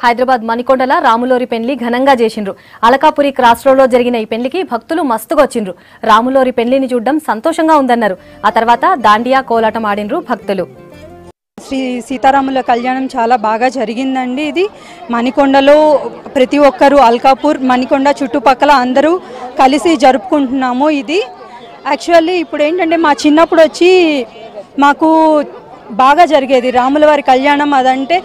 హైదరాబాద్ మణికొండల రాములోరి పెళ్లి ఘనంగా చేసిండ్రు. అలకాపురి క్రాస్ రోడ్ లో జరిగిన ఈ పెళ్లికి భక్తులు మస్తుగా వచ్చిండ్రు. రాములోరి పెళ్లిని చూడడం సంతోషంగా ఉందన్నారు. ఆ తర్వాత దాండియా కోలాటం ఆడినరు భక్తులు. శ్రీ సీతారాముల కళ్యాణం చాలా బాగా జరిగిందండి. ఇది మణికొండలో ప్రతి ఒక్కరు అల్కాపూర్ మణికొండ చుట్టుపక్కల అందరూ కలిసి జరుపుకుంటున్నాము. ఇది యాక్చువల్లీ ఇప్పుడు ఏంటంటే మా చిన్నప్పుడు వచ్చి మాకు బాగా జరిగేది రాముల వారి కళ్యాణం. అదంటే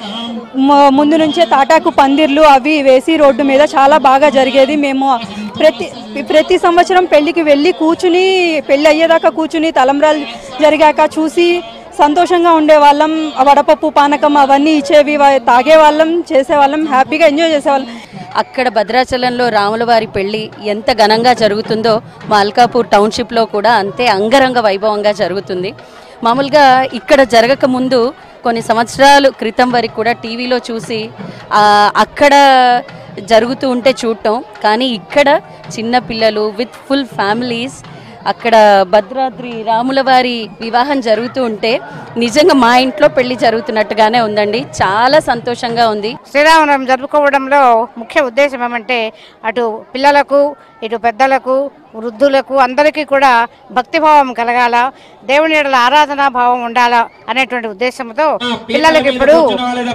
ముందు నుంచే తాటాకు పందిర్లు అవి వేసి రోడ్డు మీద చాలా బాగా జరిగేది. మేము ప్రతి సంవత్సరం పెళ్ళికి వెళ్ళి కూర్చుని పెళ్ళి అయ్యేదాకా కూర్చుని తలంబ్రాలు జరిగాక చూసి సంతోషంగా ఉండేవాళ్ళం. వడపప్పు పానకం అవన్నీ ఇచ్చేవి, తాగేవాళ్ళం, చేసేవాళ్ళం, హ్యాపీగా ఎంజాయ్ చేసేవాళ్ళం. అక్కడ భద్రాచలంలో రాముల వారి పెళ్లి ఎంత ఘనంగా జరుగుతుందో మా అల్కాపూర్ టౌన్షిప్లో కూడా అంతే అంగరంగ వైభవంగా జరుగుతుంది. మామూలుగా ఇక్కడ జరగక ముందు కొన్ని సంవత్సరాల క్రితం వరకు కూడా టీవీలో చూసి అక్కడ జరుగుతూ ఉంటే చూడటం, కానీ ఇక్కడ చిన్న పిల్లలు విత్ ఫుల్ ఫ్యామిలీస్ అక్కడ భద్రాద్రి రాముల వారి వివాహం జరుగుతూ ఉంటే నిజంగా మా ఇంట్లో పెళ్లి జరుగుతున్నట్టుగానే ఉందండి. చాలా సంతోషంగా ఉంది. శ్రీరామనవమి జరుపుకోవడంలో ముఖ్య ఉద్దేశం ఏమంటే అటు పిల్లలకు ఇటు పెద్దలకు వృద్ధులకు అందరికీ కూడా భక్తిభావం కలగాల, దేవుని యెడల ఆరాధనా భావం ఉండాలా అనేటువంటి ఉద్దేశంతో పిల్లలకి ఇప్పుడు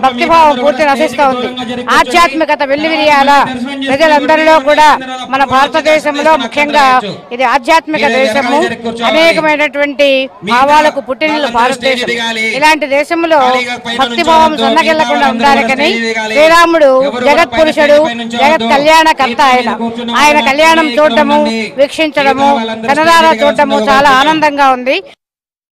భక్తిభావం పూర్తి నశిస్తూ ఉంది. ఆధ్యాత్మికత వెల్లివిరియాలా ప్రజలందరిలో కూడా. మన భారతదేశంలో ముఖ్యంగా ఇది ఆధ్యాత్మిక దేశము, అనేకమైనటువంటి భావాలకు పుట్టినిల్లు భారతదేశం. ఇలాంటి దేశంలో భక్తిభావం సన్నగిల్లకుండా ఉండాలని శ్రీరాముడు జగత్ పురుషుడు, జగత్ కళ్యాణకర్త. ఆయన కళ్యాణం చూడటము, వీక్షించడము, కనరారా చూడటము చాలా ఆనందంగా ఉంది.